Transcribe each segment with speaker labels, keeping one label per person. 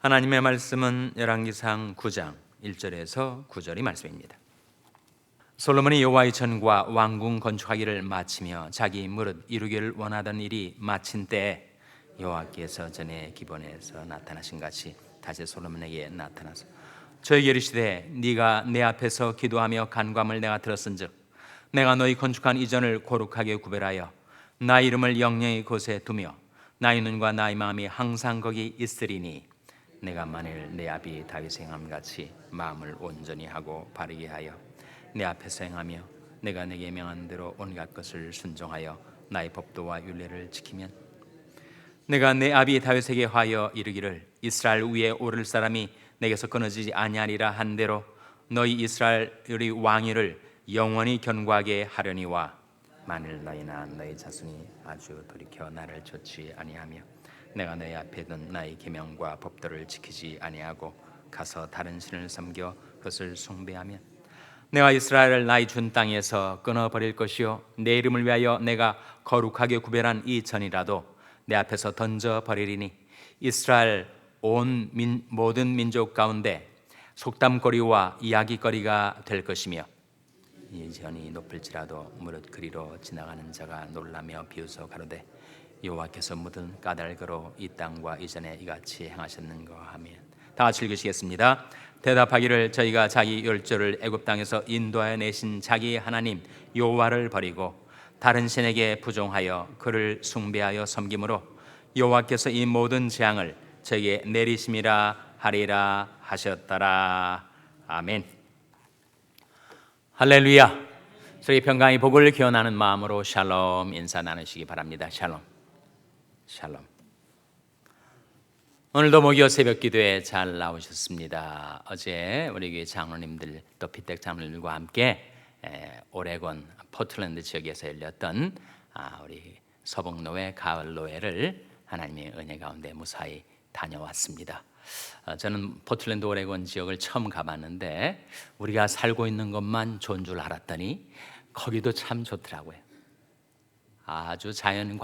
Speaker 1: 하나님의 말씀은 열왕기상 9장 1절에서 9절이 말씀입니다. 솔로몬이 여호와의 전과 왕궁 건축하기를 마치며 자기 무릇 이루기를 원하던 일이 마친 때에 여호와께서 전에 기본에서 나타나신 같이 다시 솔로몬에게 나타나서 저에게 이르시되 네가 내 앞에서 기도하며 간구함을 내가 들었은즉 내가 너희 건축한 이전을 거룩하게 구별하여 나의 이름을 영영히 곳에 두며 나의 눈과 나의 마음이 항상 거기 있으리니 내가 만일 내 아비 다윗의 행함같이 마음을 온전히 하고 바르게 하여 내 앞에서 행하며 내가 내게 명한 대로 온갖 것을 순종하여 나의 법도와 율례를 지키면 내가 내 아비 다윗에게 하여 이르기를 이스라엘 위에 오를 사람이 내게서 끊어지지 아니하리라 한 대로 너희 이스라엘의 왕위를 영원히 견고하게 하려니와 만일 너희나 너희 자손이 아주 돌이켜 나를 좇지 아니하며 내가 너희 앞에 둔 나의 계명과 법도를 지키지 아니하고 가서 다른 신을 섬겨 그것을 숭배하면 내가 이스라엘을 나의 준 땅에서 끊어버릴 것이요 내 이름을 위하여 내가 거룩하게 구별한 이 전이라도 내 앞에서 던져버리리니 이스라엘 온 모든 민족 가운데 속담거리와 이야기거리가 될 것이며 이 전이 높을지라도 무릇 그리로 지나가는 자가 놀라며 비웃어 가로되 여호와께서 묻은 까닭으로 이 땅과 이전에 이같이 행하셨는가 하며 다 같이 읽으시겠습니다. 대답하기를 저희가 자기 열조를 애굽 땅에서 인도하여 내신 자기 하나님 여호와를 버리고 다른 신에게 부종하여 그를 숭배하여 섬김으로 여호와께서 이 모든 재앙을 저에게 내리심이라 하리라 하셨더라. 아멘. 할렐루야. 저희 평강의 복을 기원하는 마음으로 샬롬 인사 나누시기 바랍니다. 샬롬. 샬롬. 오늘도 목요 새벽 기도에 잘 나오셨습니다. 어제 우리 교회 장로님들 또 피택 장로님들과 함께 오레곤 포틀랜드 지역에서 열렸던 우리 서북노회 가을 노회를 하나님의 은혜 가운데 무사히 다녀왔습니다. 저는 포틀랜드 오레곤 지역을 처음 가봤는데 우리가 살고 있는 것만 좋은 줄 알았더니 거기도 참 좋더라고요. 아주 자연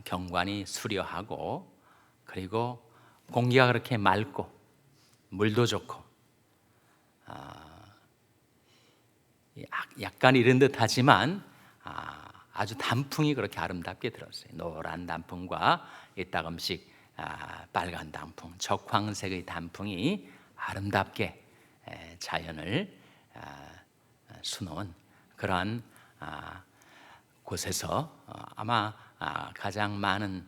Speaker 1: 경관이 수려하고 그리고 공기가 그렇게 맑고 물도 좋고 약간 이런 듯하지만 아주 단풍이 그렇게 아름답게 들었어요. 노란 단풍과 이따금씩 빨간 단풍, 적황색의 단풍이 아름답게 자연을 수놓은 그러한 곳에서 아마 가장 많은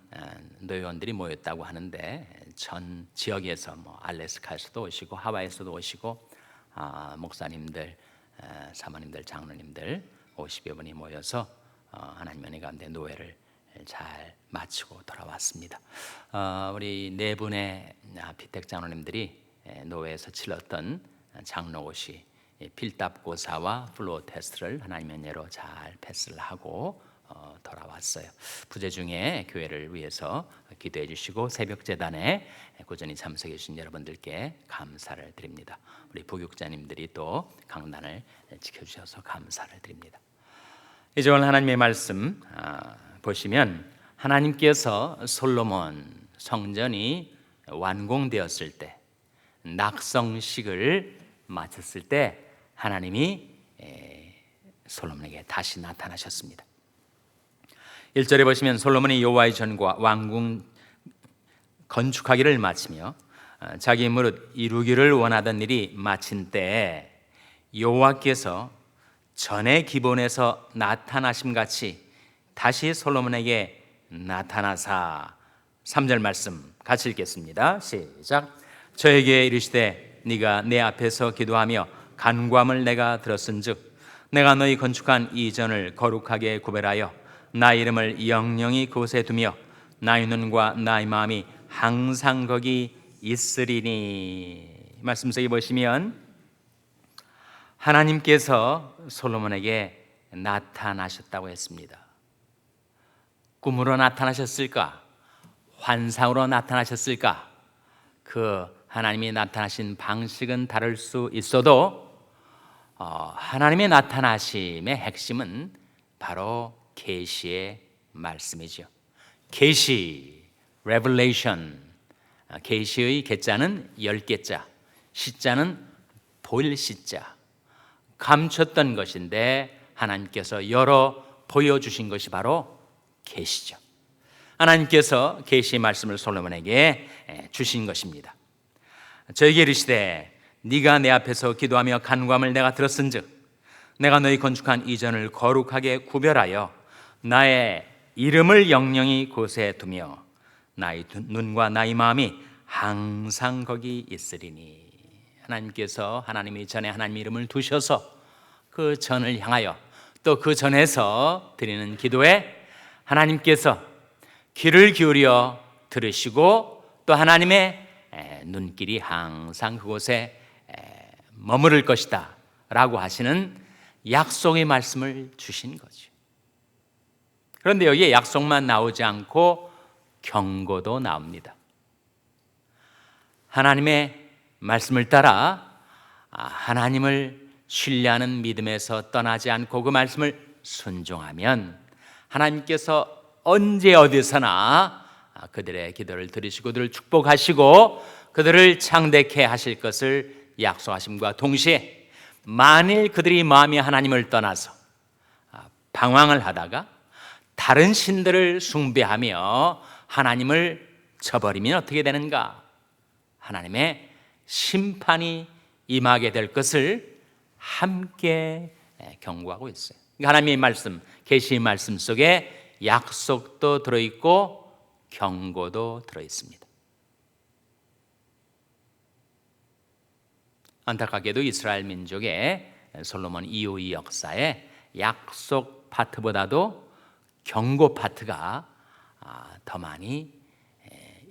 Speaker 1: 노회원들이 모였다고 하는데 전 지역에서 알래스카에서도 오시고 하와이에서도 오시고 목사님들, 사모님들, 장로님들 50여 분이 모여서 하나님의 은혜 가운데 노회를 잘 마치고 돌아왔습니다. 우리 네 분의 피택 장로님들이 노회에서 치렀던 장로 옷이 필답고사와 플로어 테스트를 하나님의 은혜로 잘 패스를 하고 돌아왔어요. 부재 중에 교회를 위해서 기도해 주시고 새벽 제단에 꾸준히 참석해 주신 여러분들께 감사를 드립니다. 우리 부육자님들이 또 강단을 지켜주셔서 감사를 드립니다. 이제 오늘 하나님의 말씀 보시면 하나님께서 솔로몬 성전이 완공되었을 때 낙성식을 마쳤을 때 하나님이 솔로몬에게 다시 나타나셨습니다. 1절에 보시면 솔로몬이 여호와의 전과 왕궁 건축하기를 마치며 자기 무릇 이루기를 원하던 일이 마친 때에 여호와께서 전의 기본에서 나타나심 같이 다시 솔로몬에게 나타나사 3절 말씀 같이 읽겠습니다. 시작. 저에게 이르시되 네가 내 앞에서 기도하며 간구함을 내가 들었은즉 내가 너희 건축한 이 전을 거룩하게 구별하여 나의 이름을 영영히 그곳에 두며 나의 눈과 나의 마음이 항상 거기 있으리니. 말씀 속에 보시면 하나님께서 솔로몬에게 나타나셨다고 했습니다. 꿈으로 나타나셨을까? 환상으로 나타나셨을까? 그 하나님이 나타나신 방식은 다를 수 있어도 하나님의 나타나심의 핵심은 바로 계시의 말씀이죠. 계시, revelation, 계시의 계자는 10개자, 시자는 보일 시자, 감췄던 것인데 하나님께서 열어 보여주신 것이 바로 계시죠. 하나님께서 계시의 말씀을 솔로몬에게 주신 것입니다. 저에게 이르시되 네가 내 앞에서 기도하며 간구함을 내가 들었은즉 내가 너희 건축한 이전을 거룩하게 구별하여 나의 이름을 영영히 곳에 두며 나의 눈과 나의 마음이 항상 거기 있으리니. 하나님께서 하나님의 전에 하나님의 이름을 두셔서 그 전을 향하여 또 그 전에서 드리는 기도에 하나님께서 귀를 기울여 들으시고 또 하나님의 눈길이 항상 그곳에 머무를 것이다 라고 하시는 약속의 말씀을 주신 거죠. 그런데 여기에 약속만 나오지 않고 경고도 나옵니다. 하나님의 말씀을 따라 하나님을 신뢰하는 믿음에서 떠나지 않고 그 말씀을 순종하면 하나님께서 언제 어디서나 그들의 기도를 들으시고 그들을 축복하시고 그들을 창대케 하실 것을 약속하심과 동시에 만일 그들이 마음이 하나님을 떠나서 방황을 하다가 다른 신들을 숭배하며 하나님을 저버리면 어떻게 되는가? 하나님의 심판이 임하게 될 것을 함께 경고하고 있어요. 하나님의 말씀, 계시의 말씀 속에 약속도 들어있고 경고도 들어있습니다. 안타깝게도 이스라엘 민족의 솔로몬 이후의 역사에 약속 파트보다도 경고 파트가 더 많이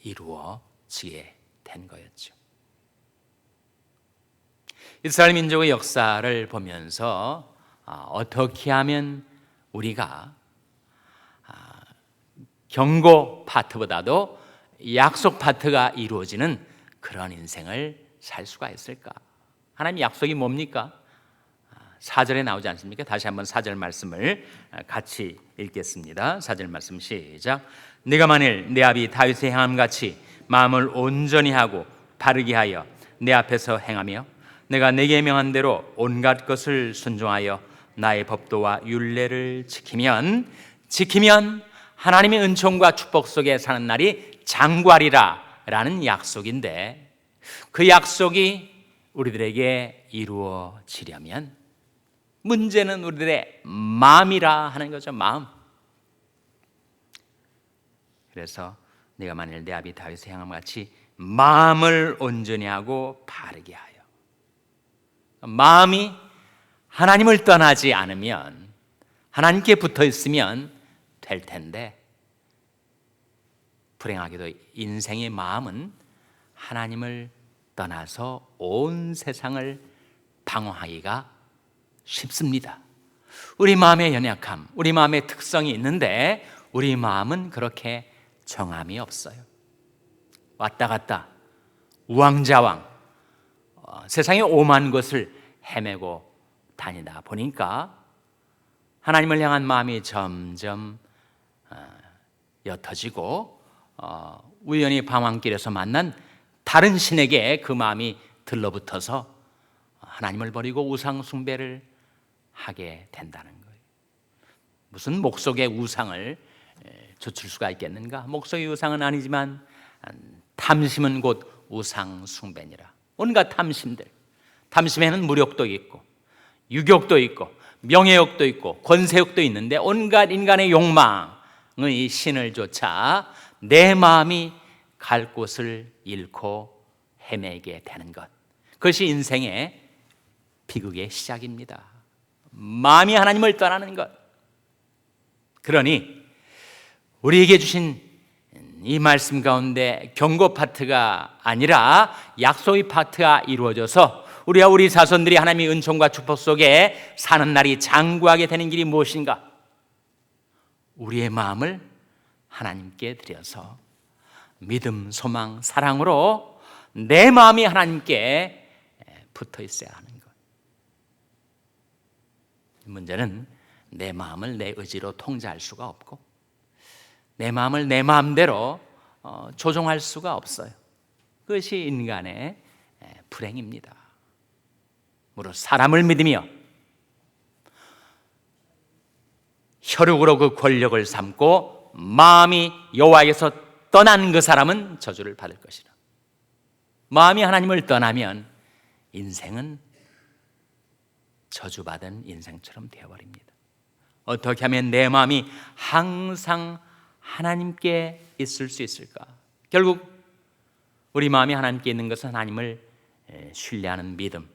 Speaker 1: 이루어지게 된 거였죠. 이스라엘 민족의 역사를 보면서 어떻게 하면 우리가 경고 파트보다도 약속 파트가 이루어지는 그런 인생을 살 수가 있을까? 하나님 약속이 뭡니까? 4절에 나오지 않습니까? 다시 한번 4절 말씀을 같이 읽겠습니다. 4절 말씀 시작. 네가 만일 내 아비 다윗의 행함같이 마음을 온전히 하고 바르게 하여 내 앞에서 행하며 내가 네게 명한 대로 온갖 것을 순종하여 나의 법도와 율례를 지키면 하나님의 은총과 축복 속에 사는 날이 장구하리라 라는 약속인데, 그 약속이 우리들에게 이루어지려면 문제는 우리들의 마음이라 하는 거죠. 마음. 그래서 네가 만일 내 아비 다윗의 행함 같이 마음을 온전히 하고 바르게 하여, 마음이 하나님을 떠나지 않으면, 하나님께 붙어 있으면 될 텐데, 불행하게도 인생의 마음은 하나님을 떠나서 온 세상을 방어하기가 쉽습니다. 우리 마음의 연약함, 우리 마음의 특성이 있는데 우리 마음은 그렇게 정함이 없어요. 왔다 갔다 우왕좌왕 세상의 오만 곳을 헤매고 다니다 보니까 하나님을 향한 마음이 점점 옅어지고 우연히 방황길에서 만난 다른 신에게 그 마음이 들러붙어서 하나님을 버리고 우상 숭배를 하게 된다는 거예요. 무슨 목 속에 우상을 좇을 수가 있겠는가? 목 속의 우상은 아니지만 탐심은 곧 우상 숭배니라. 온갖 탐심들, 탐심에는 무력도 있고 유욕도 있고 명예욕도 있고 권세욕도 있는데 온갖 인간의 욕망의 신을 쫓아 내 마음이 갈 곳을 잃고 헤매게 되는 것, 그것이 인생의 비극의 시작입니다. 마음이 하나님을 떠나는 것. 그러니 우리에게 주신 이 말씀 가운데 경고 파트가 아니라 약속의 파트가 이루어져서 우리와 우리 자손들이 하나님의 은총과 축복 속에 사는 날이 장구하게 되는 길이 무엇인가? 우리의 마음을 하나님께 드려서 믿음, 소망, 사랑으로 내 마음이 하나님께 붙어 있어야 하는 것. 문제는 내 마음을 내 의지로 통제할 수가 없고 내 마음을 내 마음대로 조종할 수가 없어요. 그것이 인간의 불행입니다. 무릇 사람을 믿으며 혈육으로 그 권력을 삼고 마음이 여호와에게서 떠난 그 사람은 저주를 받을 것이라. 마음이 하나님을 떠나면 인생은 저주받은 인생처럼 되어버립니다. 어떻게 하면 내 마음이 항상 하나님께 있을 수 있을까? 결국 우리 마음이 하나님께 있는 것은 하나님을 신뢰하는 믿음,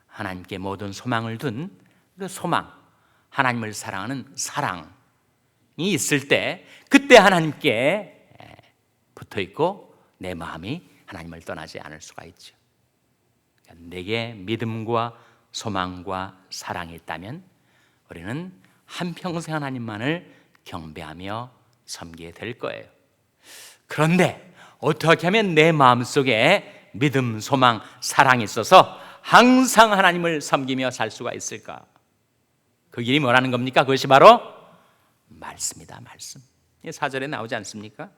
Speaker 1: 하나님께 모든 소망을 둔 그 소망, 하나님을 사랑하는 사랑이 있을 때 그때 하나님께 붙어 있고 내 마음이 하나님을 떠나지 않을 수가 있죠. 내게 믿음과 소망과 사랑이 있다면 우리는 한평생 하나님만을 경배하며 섬기게 될 거예요. 그런데 어떻게 하면 내 마음속에 믿음, 소망, 사랑이 있어서 항상 하나님을 섬기며 살 수가 있을까? 그 길이 뭐라는 겁니까? 그것이 바로 말씀이다. 말씀. 4절에 나오지 않습니까?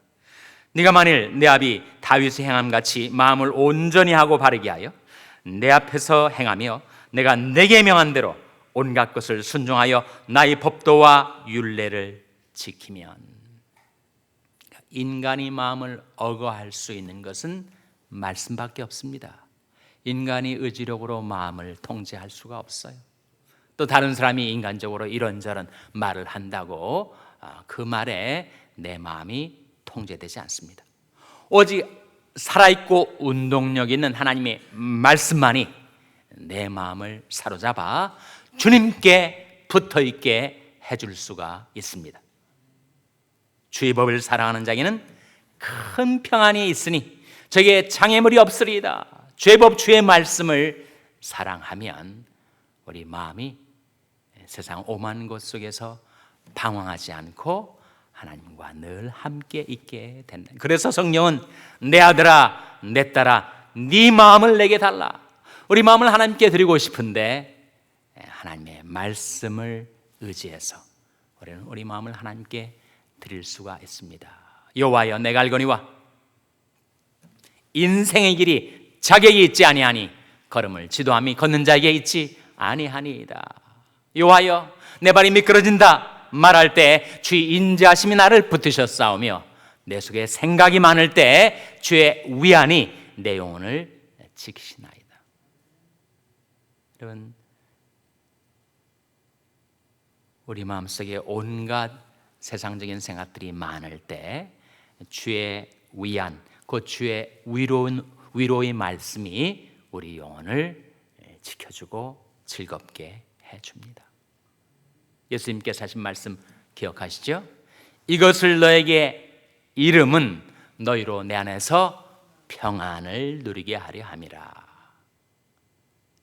Speaker 1: 네가 만일 내 아비 다윗의 행함같이 마음을 온전히 하고 바르게 하여 내 앞에서 행하며 내가 내게 명한 대로 온갖 것을 순종하여 나의 법도와 율례를 지키면. 인간이 마음을 억어할 수 있는 것은 말씀밖에 없습니다. 인간이 의지력으로 마음을 통제할 수가 없어요. 또 다른 사람이 인간적으로 이런저런 말을 한다고 그 말에 내 마음이 통제되지 않습니다. 오직 살아있고 운동력 있는 하나님의 말씀만이 내 마음을 사로잡아 주님께 붙어있게 해줄 수가 있습니다. 주의 법을 사랑하는 자에게는 큰 평안이 있으니 저에게 장애물이 없으리이다. 주의 법, 주의 말씀을 사랑하면 우리 마음이 세상 오만 곳 속에서 방황하지 않고 하나님과 늘 함께 있게 된다. 그래서 성령은 내 아들아, 내 딸아, 네 마음을 내게 달라. 우리 마음을 하나님께 드리고 싶은데 하나님의 말씀을 의지해서 우리는 우리 마음을 하나님께 드릴 수가 있습니다. 여호와여, 내가 알거니와 인생의 길이 자격이 있지 아니하니 걸음을 지도함이 걷는 자에게 있지 아니하니이다. 여호와여, 내 발이 미끄러진다 말할 때 주의 인자하심이 나를 붙드셨사오며 내 속에 생각이 많을 때 주의 위안이 내 영혼을 지키시나이다. 여러분, 우리 마음속에 온갖 세상적인 생각들이 많을 때 주의 위안, 그 주의 위로의 말씀이 우리 영혼을 지켜주고 즐겁게 해줍니다. 예수님께서 하신 말씀 기억하시죠? 이것을 너에게 이름은 너희로 내 안에서 평안을 누리게 하려 함이라.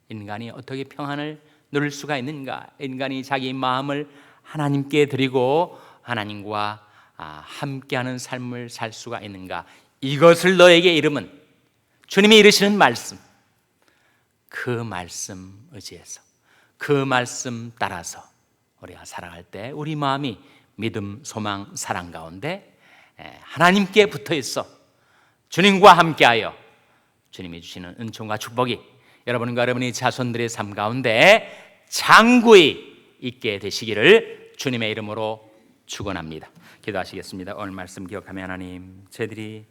Speaker 1: 인간이 어떻게 평안을 누릴 수가 있는가? 인간이 자기 마음을 하나님께 드리고 하나님과 함께하는 삶을 살 수가 있는가? 이것을 너에게 이름은 주님이 이르시는 말씀, 그 말씀 의지해서 그 말씀 따라서 우리가 살아갈 때 우리 마음이 믿음, 소망, 사랑 가운데 하나님께 붙어 있어 주님과 함께하여 주님이 주시는 은총과 축복이 여러분과 여러분의 자손들의 삶 가운데 장구히 있게 되시기를 주님의 이름으로 축원합니다. 기도하시겠습니다. 오늘 말씀 기억하며 하나님, 저희들이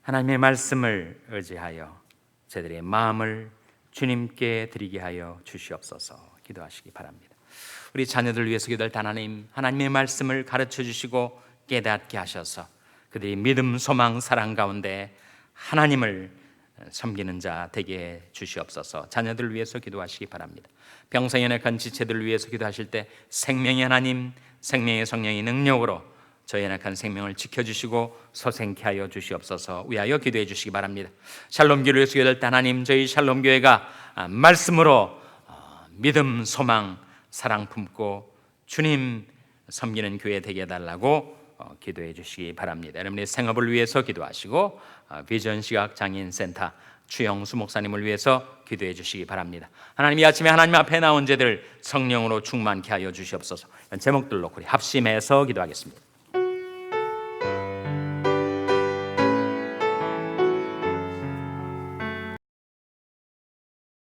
Speaker 1: 하나님의 말씀을 의지하여 저희들의 마음을 주님께 드리게 하여 주시옵소서. 기도하시기 바랍니다. 우리 자녀들 위해서 기도할 때 하나님의 말씀을 가르쳐 주시고 깨닫게 하셔서 그들이 믿음, 소망, 사랑 가운데 하나님을 섬기는 자 되게 주시옵소서. 자녀들 위해서 기도하시기 바랍니다. 병상에 연약한 지체들을 위해서 기도하실 때 생명의 하나님, 생명의 성령의 능력으로 저희 연약한 생명을 지켜주시고 소생케 하여 주시옵소서. 위하여 기도해 주시기 바랍니다. 샬롬교회를 위해서 기도할 때 하나님, 저희 샬롬교회가 말씀으로 믿음, 소망, 사랑 품고 주님 섬기는 교회 되게 해달라고 기도해 주시기 바랍니다. 여러분의 생업을 위해서 기도하시고 비전 시각 장애인 센터 추영수 목사님을 위해서 기도해 주시기 바랍니다. 하나님, 이 아침에 하나님 앞에 나온 자들 성령으로 충만케 하여 주시옵소서. 제목들 놓고 우리 합심해서 기도하겠습니다.